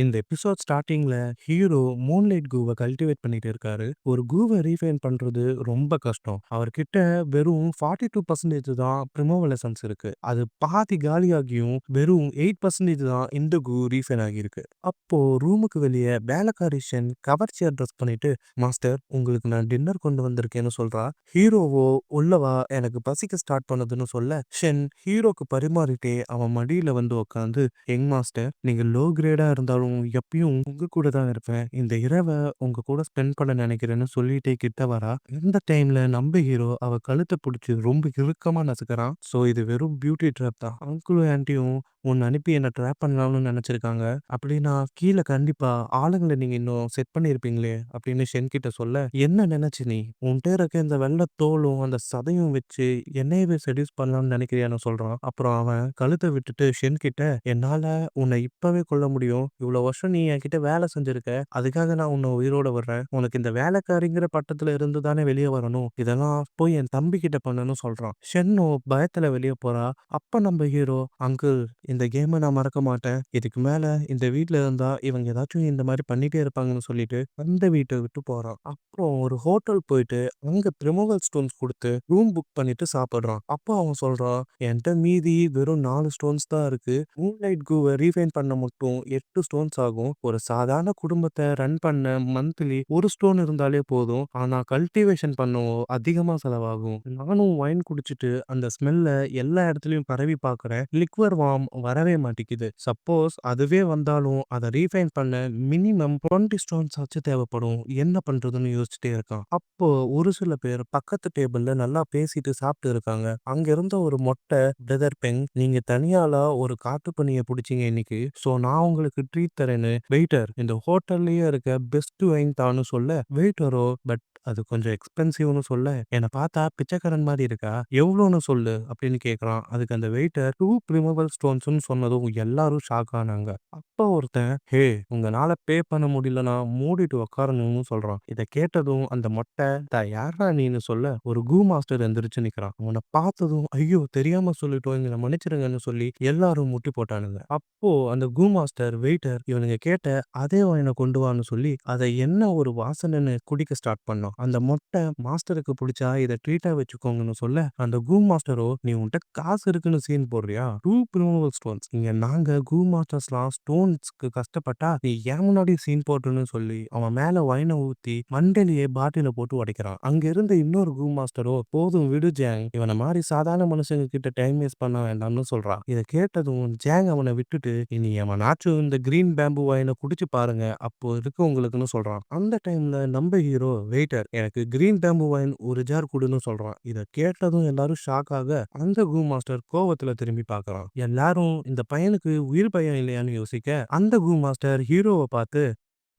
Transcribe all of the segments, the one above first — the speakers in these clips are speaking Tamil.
இந்த எபிசோட் ஸ்டார்ட்டிங்ல ஹீரோ மூன்லைட் கூவ கல்டிவேட் பண்ணிட்டு இருக்காரு. ஒரு கூவ ரீஃபைன் பண்றது ரொம்ப கஷ்டம். அவர்கிட்ட வெறும் 42% தான் பிரிமோவல் எசன்ஸ் இருக்கு. அது பாதி காலியாகியும் வெறும் 8% தான் இந்த கூ ரீஃபைன் ஆகியிருக்கு. அப்போ ரூமுக்கு வெளியே வேலைக்காரி ஷென் கவர்ச்சியா ட்ரெஸ் பண்ணிட்டு, மாஸ்டர் உங்களுக்கு நான் டின்னர் கொண்டு வந்திருக்கேன்னு சொல்றா. ஹீரோவோ உள்ளவா எனக்கு பசிக்க ஸ்டார்ட் பண்ணுதுன்னு சொல்ல, ஷென் ஹீரோக்கு பரிமாறிட்டே அவன் மடியில வந்து உட்காந்து, யங் மாஸ்டர் நீங்க லோ கிரேடா இருந்தாலும் எப்பயும் உங்க கூட தான் இருப்பேன். இந்த இரவ உங்க கூட ஸ்பெண்ட் பண்ண நினைக்கிறேன்னு சொல்லிட்டே கிட்ட வரா. இந்த டைம்ல நம்ம ஹீரோ அவ கழுத்தை பிடிச்சி ரொம்ப இறுக்கமா நசுக்கிறான். சோ இது வெறும் பியூட்டி ட்ராப் தான். அங்கிளும் ஆன்ட்டியும் உன்னை அனுப்பி என்ன ட்ராப் பண்ணலாம்னு நினைச்சிருக்காங்க. அப்படின்னா கீழே கண்டிப்பா ஆளுங்களை நீங்க இன்னும் செட் பண்ணியிருப்பீங்களே அப்படின்னு ஷென் கிட்ட சொல்ல, என்ன நினைச்சு நீ உன்கிட்ட இருக்க இந்த வெள்ளை தோலும் அந்த சதையும் வச்சு என்னையவே செடியூஸ் பண்ணலாம்னு நினைக்கிறியான்னு சொல்றான். அப்புறம் அவன் கழுத்தை விட்டுட்டு ஷென் கிட்ட, என்னால உன்னை இப்பவே கொல்ல முடியும். இவ்வளவு வருஷம் நீ என்கிட்ட வேலை செஞ்சிருக்க. அதுக்காக நான் உன்னை உயிரோட விடுறேன். உனக்கு இந்த வேலைக்காரிங்கிற பட்டத்துல இருந்து தானே வெளியே வரணும். இதெல்லாம் போய் என் தம்பி கிட்ட பண்ணுன்னு சொல்றான். ஷென்னோ பயத்துல வெளியே போறா. அப்ப நம்ம ஹீரோ, அங்கிள் இந்த கேமை நான் மறக்க மாட்டேன். இதுக்கு மேல இந்த வீட்ல இருந்தா இவங்க ஏதாச்சும் இந்த மாதிரி பண்ணிட்டே இருப்பாங்கன்னு சொல்லிட்டு அந்த வீட்டை விட்டு போறான். அப்புறம் ஒரு ஹோட்டல் போயிட்டு அங்க ரிமூவல் ஸ்டோன்ஸ் கொடுத்து ரூம் புக் பண்ணிட்டு சாப்பிடுறான். அப்போ அவன் சொல்றான், என்கிட்ட மீதி வெறும் 4 ஸ்டோன்ஸ் தான் இருக்கு. மூன்லைட் கூவை ரீஃபைன் பண்ண மட்டும் 8 ஸ்டோன்ஸ் ஆகும். ஒரு சாதாரண குடும்பத்தை ரன் பண்ண மந்த்லி ஒரு ஸ்டோன் இருந்தாலே போதும். ஆனா கல்டிவேஷன் பண்ணவோ அதிகமா செலவாகும். நானும் ஒயின் குடிச்சிட்டு அந்த ஸ்மெல்ல எல்லா இடத்துலயும் பரவி பார்க்கறேன். லிக்வர் வார்ம் வரவே மாட்டேங்குது. சப்போஸ் அதுவே வந்தாலும் அதை ரீஃபைன் பண்ண மினிமம் 20 ஸ்டோன்ஸ் ஆச்சு தேவைப்படும். என்ன பண்றதுன்னு யோசிச்சுட்டே இருக்கான். அப்போ ஒரு சில பேர் பக்கத்து டேபிள்ல நல்லா பேசிட்டு சாப்பிட்டு இருக்காங்க. அங்க இருந்த ஒரு மொட்டை பிரதர் பெங், நீங்க தனியாளா ஒரு காட்டுப்பண்ணியை பிடிச்சீங்க இன்னைக்கு. சோ நான் உங்களுக்கு ட்ரீட் தரேன்னு வெயிட்டர் இந்த ஹோட்டல்லயே இருக்க பெஸ்ட் வைன் தான்னு சொல்ல, வெயிட்டரோ பட் அது கொஞ்சம் எக்ஸ்பென்சிவ்னு சொல்ல, என்னை பார்த்தா பிச்சைக்காரன் மாதிரி இருக்கா, எவ்வளோன்னு சொல்லு அப்படின்னு கேட்கறான். அதுக்கு அந்த வெயிட்டர் 2 ப்ரிமோவல் ஸ்டோன்ஸ்னு சொன்னதும் எல்லாரும் ஷாக் ஆனாங்க. அப்ப ஒருத்தன், ஹே உங்களால பே பண்ண முடியலன்னா மூடிட்டு உட்காரணும்னு சொல்றான். இதை கேட்டதும் அந்த மொட்டை, யாரா நீன்னு சொல்ல, ஒரு கூ மாஸ்டர் எந்திரிச்சு நிக்கிறான். அவனை பார்த்ததும், ஐயோ தெரியாம சொல்லிட்டோம் எங்களை மன்னிச்சிருங்கன்னு சொல்லி எல்லாரும் முட்டி போட்டானுங்க. அப்போ அந்த கூ மாஸ்டர் வெயிட்டர் இவனுங்க கேட்ட அதே வைனை கொண்டு வான்னு சொல்லி அதை என்ன ஒரு வாசனைன்னு குடிக்க ஸ்டார்ட் பண்ணோம். அந்த மொட்டை மாஸ்டருக்கு பிடிச்சா இதை ட்ரீட்டா வச்சுக்கோங்கன்னு சொல்ல, அந்த கூ மாஸ்டரோ, நீ உன்கிட்ட காசு இருக்குன்னு சீன் போடுறியா, 2 ப்ரிமோவல் ஸ்டோன்ஸ், இங்க நாங்க கூ மாஸ்டர்ஸ்லாம் ஸ்டோன்ஸ்க்கு கஷ்டப்பட்டா நீ ஏன் முன்னாடி சீன் போட்டுன்னு சொல்லி அவன் மேல வைனை ஊத்தி மண்டலியே பாட்டில போட்டு உடைக்கிறான். அங்க இருந்த இன்னொரு கூ மாஸ்டரோ, போதும் விடு ஜாங், இவனை மாதிரி சாதாரண மனுஷங்க கிட்ட டைம் வேஸ்ட் பண்ண வேண்டாம்னு சொல்றான். இதை கேட்டதும் ஜாங் அவனை விட்டுட்டு, இனி எவனாச்சும் இந்த கிரீன் பேம்பு வைனை குடிச்சு பாருங்க அப்போ இருக்கு உங்களுக்குன்னு சொல்றான். அந்த டைம்ல நம்ம ஹீரோ, வெயிட்டர் எனக்கு கிரீன் பேம்பு வைன் ஒரு ஜார் குடுன்னு சொல்றான். இதை கேட்டதும் எல்லாரும் ஷாக் ஆக அந்த கூ மாஸ்டர் கோவத்துல திரும்பி பார்க்கறான். எல்லாரும் இந்த பையனுக்கு உயிர் பயம் இல்லையான்னு யோசிக்க, அந்த கூ மாஸ்டர் ஹீரோவை பார்த்து,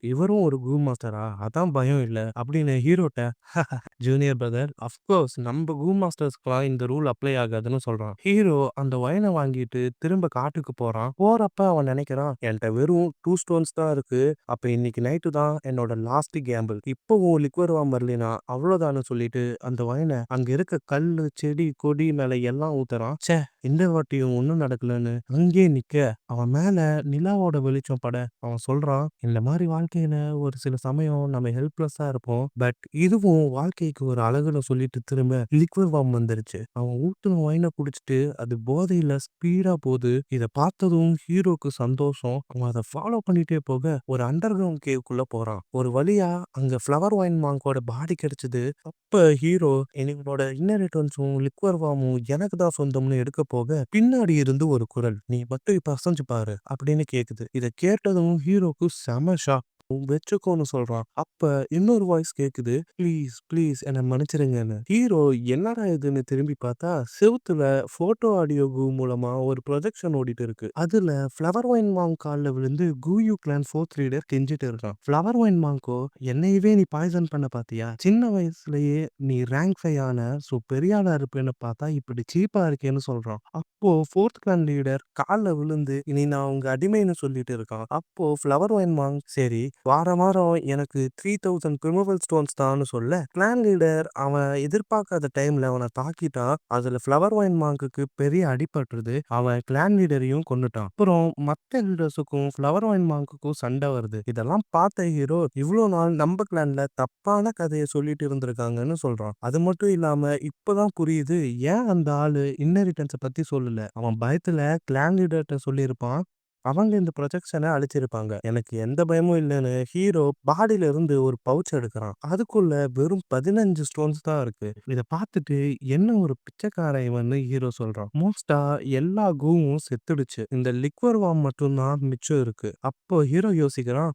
இவரும் ஒரு கூ மாஸ்டரா, அதான் பயம் இல்ல அப்படின்னு ஹீரோட்ட ஜூனியர் பிரதர், அஃப்கோர்ஸ் நம்ம கூ மாஸ்டர்ஸ்க்குலாம் இந்த ரூல் அப்ளை ஆகாதுன்னு சொல்றான். ஹீரோ அந்த ஒயினை வாங்கிட்டு திரும்ப காட்டுக்கு போறான். போறப்ப அவன் நினைக்கிறான், என்கிட்ட வெறும் 2 ஸ்டோன்ஸ் தான் இருக்கு. அப்ப இன்னைக்கு நைட்டு தான் என்னோட லாஸ்ட் கேம்பிள். இப்பவும் லிக்வர் வார்ம் வரலைனா அவ்வளவுதான்னு சொல்லிட்டு அந்த ஒயினை அங்க இருக்க கல்லு செடி கொடி மேல எல்லாம் ஊத்துறான். ச்சே இந்த வாட்டியும் ஒன்னும் நடக்கலன்னு அங்கே நிக்க, அவன் மேல நிலாவோட வெளிச்சம் பட அவன் சொல்றான், இந்த மாதிரி வாழ்க்கையில ஒரு சில சமயம் நம்ம ஹெல்ப்லெஸ்ஸா இருப்போம். பட் இதுவும் வாழ்க்கைக்கு ஒரு அழகுன்னு சொல்லிட்டு திரும்ப லிக்விட் வார்ம் வந்துருச்சு. அவன் ஊத்துன ஒயினை குடிச்சிட்டு அது போதையில ஸ்பீடா போகுது. இதை பார்த்ததும் ஹீரோக்கு சந்தோஷம். அவன் அதை ஃபாலோ பண்ணிட்டே போக ஒரு அண்டர் கிரவுண்ட் கேவுக்குள்ள போறான். ஒரு வழியா அங்க ஃப்ளவர் ஒயின் மாங்கோட பாடி கிடைச்சது. அப்ப ஹீரோ, என்னோட இன்னரிட்டன்ஸும் லிக்வர் வார்மும் எனக்கு தான் சொந்தம்னு எடுக்க போக, பின்னாடி இருந்து ஒரு குரல், நீ மட்டும் இப்ப அசைஞ்சு பாரு அப்படின்னு கேக்குது. இதை கேட்டதும் ஹீரோக்கு செம ஷாக். வச்சுக்கோன்னு சொல்றான். அப்ப இன்னொரு வாய்ஸ் கேக்குது, ப்ளீஸ் ப்ளீஸ் என்ன மன்னிச்சிருங்கன்னு. ஹீரோ என்னடா இதுன்னு திரும்பி பார்த்தா செவுத்துல போட்டோ ஆடியோ கூ மூலமா ஒரு ப்ரொஜெக்ஷன் ஓடிட்டு இருக்கு. அதுல ஃப்ளவர் ஒயின் மாங் கால்ல விழுந்து கூயூ கிளான் 4th லீடர் கெஞ்சிட்டு இருக்கான். ஃப்ளவர் ஒயின் மாங்கோ, என்னையவே நீ பாய்சன் பண்ண பாத்தியா, சின்ன வயசுலயே நீ ரேங்க் 5 ஆன, சோ பெரிய ஆளா இருப்பேன்னு பார்த்தா இப்படி சீப்பா இருக்கேன்னு சொல்றான். அப்போ 4th கிளான் லீடர் கால்ல விழுந்து, இனி நான் உங்க அடிமைன்னு சொல்லிட்டு இருக்கான். அப்போ ஃப்ளவர் ஒயின் மாங், சரி வாரம் வாரம் எனக்கு 3000 ப்ரிமோவல் ஸ்டோன்ஸ் தான்னு சொல்ல, கிளான் லீடர் அவன் எதிர்பார்க்காத டைம்ல அவன தாக்கிட்டான். அதுல ஃப்ளவர் ஒயின் மாங்குக்கு பெரிய அடிபட்டுருது. அவன் கிளான் லீடரையும் கொன்னுட்டான். அப்புறம் மத்த லீடர்ஸுக்கும் ஃப்ளவர் ஒயின் மாங்குக்கும் சண்டை வருது. இதெல்லாம் பார்த்த ஹீரோ இவ்ளோ நாள் நம்ம கிளான்ல தப்பான கதைய சொல்லிட்டு இருந்திருக்காங்கன்னு சொல்றான். அது மட்டும் இல்லாம இப்பதான் புரியுது ஏன் அந்த ஆளு இன்ஹெரிட்டன்ஸ பத்தி சொல்லல. அவன் பயத்துல கிளான் லீடர்ட்ட சொல்லியிருப்பான். அவங்க இந்த ப்ரொஜெக்ஷனை அழிச்சிருப்பாங்க. எனக்கு எந்த பயமும் இல்லைன்னு ஹீரோ பாடியில இருந்து ஒரு பவுச் எடுக்கிறான். அதுக்குள்ள வெறும் 15 ஸ்டோன்ஸ் தான் இருக்கு. இத பார்த்துட்டு என்ன ஒரு பிச்சைக்காரன் இவன்னு ஹீரோ சொல்றான். மோஸ்டா எல்லா கூவும் செத்துடுச்சு. இந்த லிக்வர் வார்ம் மட்டும் தான் மிச்சம் இருக்கு. அப்போ ஹீரோ யோசிக்கிறான்,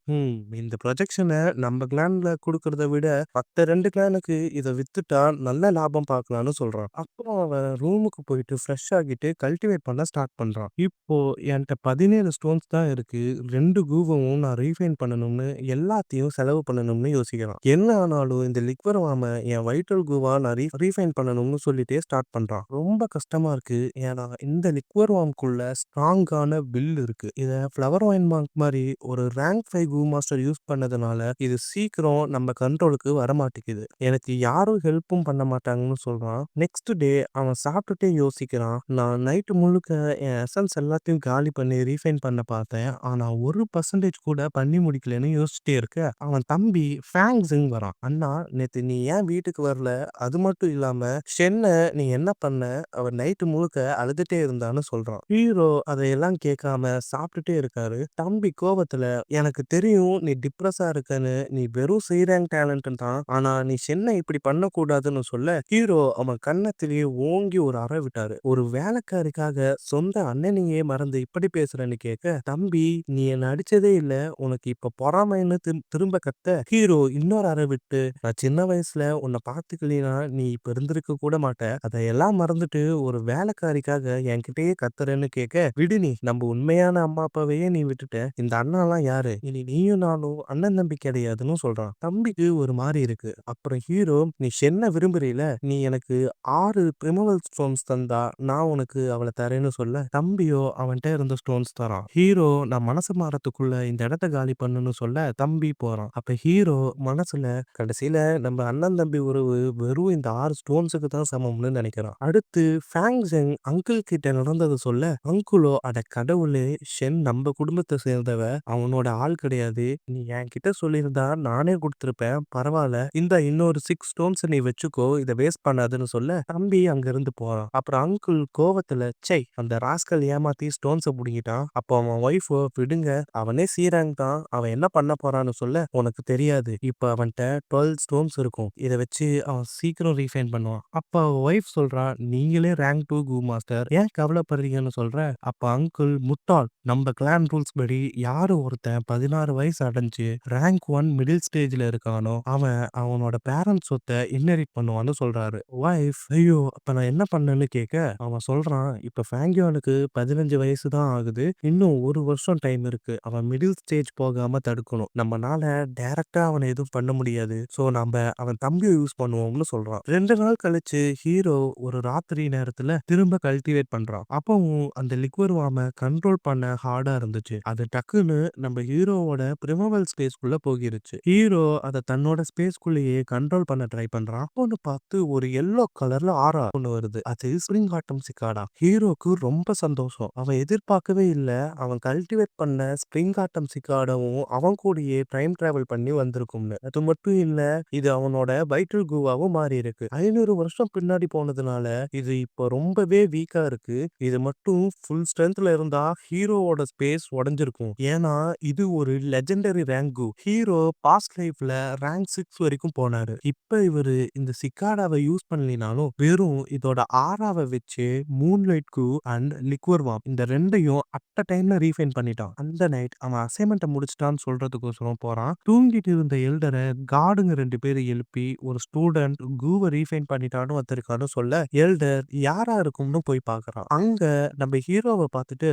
இந்த ப்ரொஜெக்ஷனை நம்ம கிளான்ல கொடுக்கறத விட மத்த 2 கிளானுக்கு இதை வித்துட்டா நல்ல லாபம் பார்க்கலாம்னு சொல்றான். அப்புறம் அவன் ரூமுக்கு போயிட்டு ஃப்ரெஷ் ஆகிட்டு கல்டிவேட் பண்ண ஸ்டார்ட் பண்றான். இப்போ என்கிட்ட 17 ஸ்டோன்ஸ் தான் இருக்கு. 2 கூவவும் நான் ரீஃபைன் பண்ணணும்னு எல்லாத்தையும் செலவு பண்ணணும்னு யோசிக்கிறான். என்ன ஆனாலும் இந்த லிக்வர் வார்ம என் வைட்டல் கூவா நான் ரீஃபைன் பண்ணணும்னு சொல்லிட்டே ஸ்டார்ட் பண்றான். ரொம்ப கஷ்டமா இருக்கு. ஏன்னா இந்த லிக்வர் வார்ம்குள்ள ஸ்ட்ராங்கான வில் இருக்கு. இத ஃப்ளவர் ஒயின் மார்க் மாதிரி ஒரு ரேங்க் 5 கூ மாஸ்டர் யூஸ் பண்ணதுனால இது சீக்கிரம் நம்ம கண்ட்ரோலுக்கு வரமாட்டேங்குது. எனக்கு யாரும் ஹெல்ப்பும் பண்ண மாட்டாங்கன்னு சொல்றான். நெக்ஸ்ட் டே அவன் சாப்பிட்டுட்டே யோசிக்கிறான். நான் நைட்டு முழுக்க என் எசன்ஸ் எல்லாத்தையும் காலி பண்ணி ரீஃபைன் பண்ண பார்த்தேன். ஆனா 1% கூட பண்ணி முடிக்கலன்னு யோசிச்சுட்டே இருக்க, அவன் தம்பி ஃபேங் ஜிங் வரான். அண்ணா, நேத்து நீ ஏன் வீட்டுக்கு வரல? அது மட்டும் இல்லாம ஷென்ன நீ என்ன பண்ண? அவர் நைட்டு முழுக்க அழுதுட்டே இருந்தான்னு சொல்றான். ஹீரோ அதையெல்லாம் கேட்காம சாப்பிட்டுட்டே இருக்காரு. தம்பி கோவத்துல, எனக்கு தெரியும் நீ டிப்ரெஸ்ஸா இருக்கன்னு. நீ வெறும் சி ரேங்க் டேலண்ட் தான். ஆனா நீ ஷென்னை இப்படி பண்ணக்கூடாதுன்னு சொல்ல, ஹீரோ அவன் கன்னத்திலேயே ஓங்கி ஒரு அறை விட்டாரு. ஒரு வேலைக்காரிக்காக சொந்த அண்ணனையே மறந்து இப்படி பேசுறேன்னு கேட்க, தம்பி நீ என்ன அடிச்சதே இல்ல, உனக்கு இப்ப பொறாமைன்னு திரும்ப கத்த ஹீரோ இன்னொரு அறை விட்டு, நான் சின்ன வயசுல உன்னை பார்த்துக்கலனா நீ இப்ப இருந்திருக்க கூட மாட்ட. அதையெல்லாம் மறந்துட்டு ஒரு வேலைக்காரிக்காக என்கிட்டயே கத்துறேன்னு கேட்க, விடு நீ நம்ம உண்மையான அம்மா அப்பாவையே நீ விட்டுட்ட. இந்த அண்ணாலாம் யாரு? இனி நீயும் நானும் அண்ணன் தம்பி கிடையாதுன்னு சொல்றான். தம்பிக்கு ஒரு மாதிரி இருக்கு. அப்புறம் ஹீரோ, நீ ஷென்ன விரும்புறீல, நீ எனக்கு 6 ப்ரிமோவல் ஸ்டோன்ஸ் தந்தா நான் உனக்கு அவளை தரேன்னு சொல்ல, தம்பியோ அவன்கிட்ட இருந்த ஸ்டோன்ஸ் தரான். ஹீரோ நான் மனசு மாறத்துக்குள்ள இந்த இடத்த காலி பண்ணுன்னு சொல்ல தம்பி போறான். அப்ப ஹீரோ மனசுல கடைசியில நம்ம அண்ணன் தம்பி உறவு வெறும் இந்த 6 ஸ்டோன்ஸுக்கு தான் சமம்னு நினைக்கிறான். அடுத்து ஃபேங் ஜெங் அங்கிள் கிட்ட நடந்தது சொல்ல, அங்குலோ அட கடவுளே, ஷென் நம்ம குடும்பத்தை சேர்ந்தவ, அவனோட ஆள் கிடையாது. நீ என்கிட்ட சொல்லியிருந்தா நானே கொடுத்திருப்பேன். பரவாயில்ல, இந்த இன்னொரு 6 ஸ்டோன்ஸ் நீ வச்சுக்கோ, இதை வேஸ்ட் பண்ணாதுன்னு சொல்ல தம்பி அங்க இருந்து போறான். அப்புறம் அங்கிள் கோவத்துல, சை அந்த ராஸ்கல் ஏமாத்தி ஸ்டோன்ஸ புடுங்கிட்டான். அப்போ அவன் ஒய்ஃபோ, விடுங்க அவனே சீராங் தான், அவன் என்ன பண்ண போறான்னு சொல்ல, உனக்கு தெரியாது, இப்ப அவன்கிட்ட 12 ஸ்டோன்ஸ் இருக்கும், இதை வச்சு அவன் சீக்கிரம் ரீஃபைன் பண்ணுவான். அப்ப ஒய்ஃப் சொல்றா, நீங்களே ரேங்க் 2 கூ மாஸ்டர், ஏன் கவலைப்படுறீங்கன்னு சொல்ற. அப்ப அங்கிள், முட்டாள், நம்ம கிளான் ரூல்ஸ் படி யாரு ஒருத்தன் 16 வயசு அடைஞ்சு ரேங்க் 1 மிடில் ஸ்டேஜ்ல இருக்கானோ அவன் அவனோட பேரண்ட்ஸ் சொத்தை இன்ஹெரிட் பண்ணுவான்னு சொல்றாரு. ஒய்ஃப், ஐயோ அப்ப நான் என்ன பண்ணேன்னு கேட்க, அவன் சொல்றான், இப்ப ஃபேங்கியோனுக்கு 15 வயசு தான் ஆகுது, இன்னும் 1 வருஷம் டைம் இருக்கு, அவன் மிடில் ஸ்டேஜ் போகாம தடுக்கணும், நம்மனால டைரக்டா அவனை எதுவும் பண்ண முடியாது, சோ நம்ம அவன் தம்பியை யூஸ் பண்ணுவோம்னு சொல்றான். 2 நாள் கழிச்சு ஹீரோ ஒரு ராத்திரி நேரத்துல திரும்ப கல்டிவேட் பண்றான். அப்பவும் அந்த லிக்வர் வார்ம கண்ட்ரோல் பண்ண ஹார்டா இருந்துச்சு. அது டக்குன்னு நம்ம ஹீரோவோட பிரிமோவல் ஸ்பேஸ்க்குள்ள போகிருச்சு. ஹீரோ அதை தன்னோட ஸ்பேஸ்க்குள்ளேயே கண்ட்ரோல் பண்ண ட்ரை பண்றான். ஒன்னு பார்த்து ஒரு எல்லோ கலர்ல ஆரா ஒண்ணு வருது. அது ஸ்ப்ரிங் ஆட்டம் சிக்காடா. ஹீரோக்கு ரொம்ப சந்தோஷம். அவன் எதிர்பார்க்கவே இல்ல, அவன் கல்டிவேட் பண்ண ஸ்ப்ரிங் ஆட்டம் சிக்காடாவும் அவன் கூடயே டைம் டிராவல் பண்ணி வந்திருக்கும்னு. அது மட்டும் இல்ல, இது அவனோட வைட்டல் கூவாவும் மாறி இருக்கு. 500 வருஷம் பின்னாடி போனதுனால இது இப்போ ரொம்பவே வீக்கா இருக்கு. இது மட்டும் ஃபுல் ஸ்ட்ரென்த்ல இருந்தா ஹீரோவோட ஸ்பேஸ் உடைஞ்சிருக்கும். ஏன்னா இது ஒரு லெஜெண்டரி ரேங்க் கூ. ஹீரோ பாஸ்ட் லைஃப்ல ரேங்க் 6 வரைக்கும் போனாரு. இப்ப இவரு இந்த சிக்காடாவை யூஸ் பண்ணலினாலும் வெறும் இதோட ஆறாவை வச்சு மூன்லைட் கூ அண்ட் லிக்வர் வார்ம் இந்த ரெண்டையும் அட் அ டைம்ல ரீஃபைன் பண்ணிட்டான். அந்த நைட் அவன் அசைன்மெண்ட்டை முடிச்சிட்டான்னு சொல்றதுக்கோசரம் போறான். தூங்கிட்டு இருந்த எல்டரை கார்டுங்க 2 பேரை எழுப்பி, ஒரு ஸ்டூடெண்ட் கூவை ரீஃபைன் பண்ணிட்டான்னு வந்திருக்கான்னு சொல்ல, எல்டர் யாரா இருக்கும்னு போய் பார்க்கறான். அங்க நம்ம ஹீரோவை பார்த்துட்டு,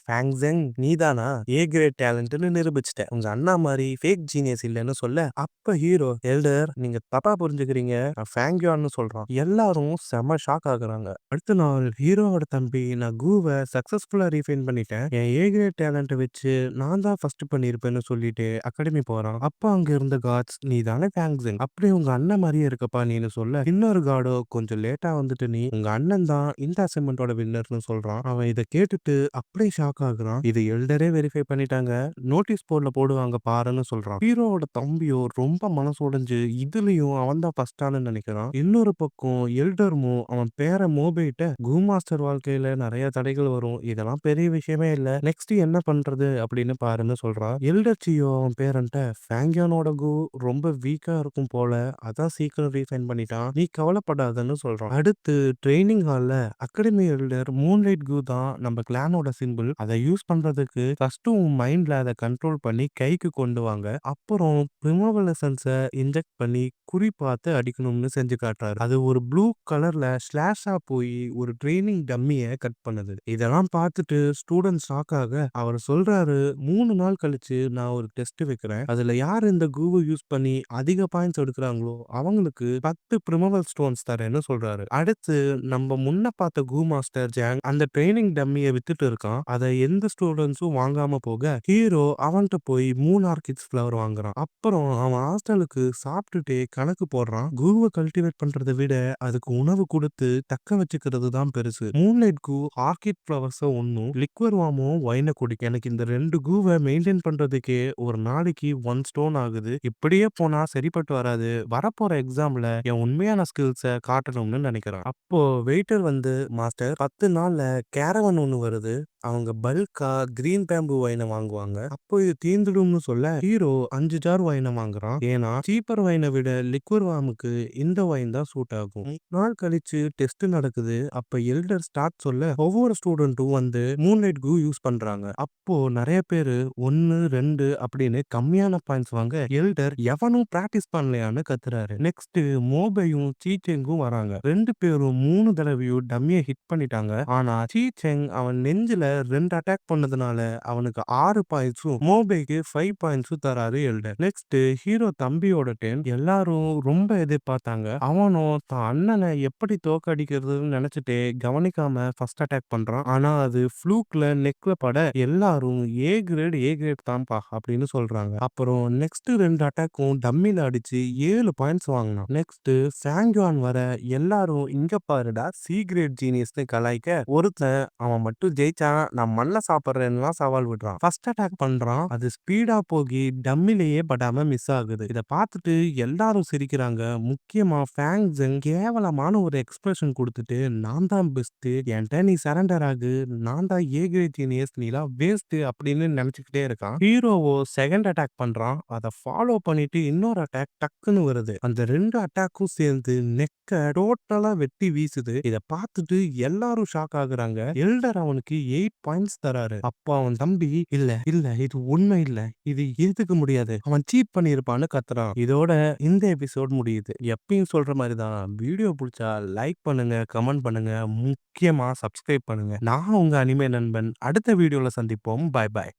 ஃபேங் ஜெங் நீதானா, ஏ கிரேட் டேலண்ட்னு நிரூபிச்சிட்ட, உங்க அண்ணா மாதிரி ஃபேக் ஜீனியஸ் இல்லைன்னு சொல்ல, அப்ப ஹீரோ, எல்டர் நீங்க தப்பா புரிஞ்சுக்கிறீங்க, நான் ஃபேங்கியான்னு சொல்றான். எல்லாரும் செம ஷாக் ஆகுறாங்க. அடுத்த நாள் ஹீரோவோட தம்பி, நான் கூவை சக்சஸ்ஃபுல்லா ரீஃபைன் பண்ணிட்டேன். என் ஏ கிரேட் டேலண்ட்ட வச்சு நான் தான் ஃபர்ஸ்ட் பண்ணியிருப்பேன்னு சொல்லிட்டு அகாடமி போறான். அப்ப அங்க இருந்த காட்ஸ், "நீ தானே ஃபேங் ஜெங். அப்படியே உங்க அண்ணன் மாரியே இருக்கப்பா நீன்னு" சொல்ல, இன்னொரு காடோ, "கொஞ்சம் லேட்டா வந்துட்ட நீ. உங்க அண்ணன் தான் இந்த அசைன்மென்ட்டோட வின்னர்ன்னு" சொல்றான். அவன் இத கேட்டுட்டு அப்படியே ஷாக் ஆகுறான். இது எல்டரே வெரிஃபை பண்ணிட்டாங்க. நோட்டீஸ் போர்ட்ல போடுவாங்க பாருன்னு சொல்றான். ஹீரோவோட தம்பியோ ரொம்ப மனசு உடைஞ்சு இதுலயும் அவன் தான் ஃபர்ஸ்ட் ஆன்னு நினைக்கிறான். இன்னொரு பக்கம் எல்டர்மோ அவன் பேரன் மோபைட்ட, "கு மாஸ்டர் வாழ்க்கையில நெறைய தடைகள் வரும். இதெல்லாம் பெரிய விஷயமே இல்ல. நெக்ஸ்ட் என்ன பண்றது அப்படின்னு பாருன்னு" சொல்றான். எல்டர் சியோ அவன் பேரன்ட்ட, "ஃபேங்கியானோட கு ரொம்ப வீக்கா இருக்கும் போல. அதான் சீக்கிரம் ரீஃபைன் பண்ணிட்டான். நீ கவலைப்படாதன்னு" சொல்றான். அடுத்து ட்ரெய்னிங் ஹால்ல அகாடமி எல்டர், "மூன்லைட் கு தான் நம்ம கிளானோட சிம்பிள். அத யூஸ் பண்றதுக்கு ஃபர்ஸ்ட் உன் மைண்ட்ல அத கண்ட்ரோல் பண்ணி கைக்கு கொண்டு வாங்க. அப்புறம் ரிமூவல் எசன்ஸ இன்ஜெக்ட் பண்ணி குறி பார்த்து அடிக்கணும்னு" செஞ்சு காட்டுறாரு. அது ஒரு ப்ளூ கலர்ல ஸ்லாஷா போய் ஒரு ட்ரெய்னிங் டம்மிய கட் பண்ணுது. இதெல்லாம் பார்த்துட்டு ஸ்டூடண்ட்ஸ் ஷாக் ஆக, அவர் சொல்றாரு, "3 நாள் கழிச்சு நான் ஒரு டெஸ்ட் வைக்கிறேன். அதுல யார் இந்த கூவ யூஸ் பண்ணி அதிக பாயிண்ட்ஸ் எடுக்குறாங்களோ அவங்களுக்கு 10 ப்ரிமவல் ஸ்டோன்ஸ் தரேன்னு" சொல்றாரு. அடுத்து நம்ம முன்ன பார்த்த கு மாஸ்டர் ஜாங் அந்த ட்ரெய்னிங் டம்மிய வித்துட்டு இருக்கான். அத எந்த ஸ்டூடண்ட்ஸும் வாங்காம போக, ஹீரோ அவன்ட்ட போய் 3 ஆர்கிட்ஸ் ஃப்ளவர் வாங்குறான். அப்புறம் அவன் ஹாஸ்டலுக்கு சாப்பிட்டுட்டே கணக்கு போடுறான். குருவ கல்டிவேட் பண்றத விட அதுக்கு உணவு குடுத்து தக்க வச்சுக்கிறது தான் பெருசு. மூன்லைட் கு ஆர்கிட் ஃப்ளவர்ஸ ஒண்ணும், லிக்வர் வாமும் ஒயின குடிக்கும். எனக்கு இந்த 2 கூவ மெயின்டைன் பண்றதுக்கே ஒரு நாளைக்கு 1 ஸ்டோன் ஆகுது. இப்படியே போனா சரிப்பட்டு வராது. வரப்போற எக்ஸாம்ல என் உண்மையான ஸ்கில்ஸ காட்டணும்னு நினைக்கிறான். அப்போ வெயிட்டர் வந்து, "மாஸ்டர், 10 நாள்ல கேரவன் ஒண்ணு வருது. அவங்க பல்கா கிரீன் பேம்பு ஒயின வாங்குவாங்க. அப்போ இது தீர்ந்துடும்னு" சொல்ல, ஹீரோ 5 ஜார் ஒயின வாங்குறான். ஏன்னா சீப்பர் ஒயின விட லிக்விட் வாமுக்கு இந்த ஒயின் தான் சூட் ஆகும். 3 நாள் கழிச்சு டெஸ்ட் நடக்குது. அப்ப எல்டர் ஸ்டார்ட் சொல்ல, ஒவ்வொரு ஸ்டூடெண்ட்டும் வந்து மூன்லைட் கு யூஸ் பண்றாங்க. அப்போ நிறைய பேரு 1, 2 அப்படின்னு கம்மியான பாயிண்ட்ஸ் வாங்க, எல்டர் எவனும் பிராக்டிஸ் பண்ணலையான்னு கத்துறாரு. நெக்ஸ்ட் மோபையும் சீச்செங்கும் வராங்க. 2 பேரும் 3 தடவையும் டம்மிய ஹிட் பண்ணிட்டாங்க. ஆனா சீச்செங் அவன் நெஞ்சில 2 அட்டாக் பண்ணதுனால அவனுக்கு 6 பாயிண்ட்ஸும் மோபைக்கு 5 பாயிண்ட்ஸும் தராரு எல்டர். நெக்ஸ்ட் ஹீரோ தம்பியோட டர்ன். எல்லாரும் ரொம்ப எதிர்பார்த்தாங்க. அவனும் தான் அண்ணனை எப்படி தோக்கடிக்கிறதுன்னு நினைச்சிட்டே கவனிக்காம ஃபர்ஸ்ட் அட்டாக் பண்றான். ஆனா அது ஃப்ளூக்ல நெக்ல பட எல்லாரும் ஏ கிரேட் தான்ப்பா அப்படின்னு சொல்றாங்க. அப்புறம் நெக்ஸ்ட் 2 அட்டாக்கும் டம்மில அடிச்சு 7 பாயிண்ட்ஸ் வாங்கினான். நெக்ஸ்ட் சாங்யுவான் வர எல்லாரும், "இங்க பாருடா சி கிரேட் ஜீனியஸ்னு" கலாய்க்க, ஒருத்தன், "அவன் மட்டும் ஜெயிச்சா நான் மண்ண சாப்பிடுறேன்லாம்" சவால் விடுறான். ஃபர்ஸ்ட் அட்டாக் பண்றான். அது ஸ்பீடா போகி டம்மிலேயே படாம மிஸ் ஆகுது. இத பார்த்துட்டு எல்லாரும் சிரிக்கிறாங்க. முக்கியமா ஃபேங் ஜெங் கேவலமான ஒரு எக்ஸ்பிரஷன் கொடுத்துட்டு, "நான் தான் பெஸ்ட். என்கிட்ட நீ சரண்டர் ஆகு. நான் தான் ஏ கிரேட் ஜீனியஸ். நீலாம் வேஸ்ட்" அப்படின்னு நினைச்சுக்கிட்டே இருக்கான். ஹீரோவோ செகண்ட் அட்டாக் பண்றான். அத ஃபாலோ பண்ணிட்டு இன்னொரு அட்டாக் டக்குன்னு வருது. அந்த 2 அட்டாக்கும் சேர்ந்து நெக்க டோட்டலா வெட்டி வீசுது. இத பார்த்துட்டு எல்லாரும் ஷாக் ஆகுறாங்க. எல்டர் அவனுக்கு 8 பாயிண்ட்ஸ் தராரு. அப்போ அவன் தம்பி, "இல்ல இல்ல இது உண்மை இல்ல. இது ஏத்துக்க முடியாது. அவன் சீட் பண்ணியிருப்பான்னு" கத்துறான். இதோட இந்த எபிசோட் முடியுது. எப்பயும் சொல்ற மாதிரி தான். வீடியோ பிடிச்சா லைக் பண்ணுங்க, கமெண்ட் பண்ணுங்க, முக்கியமா சப்ஸ்கிரைப் பண்ணுங்க. நான் உங்க அனிமே நண்பன். அடுத்த வீடியோல சந்திப்போம். பாய் பாய்.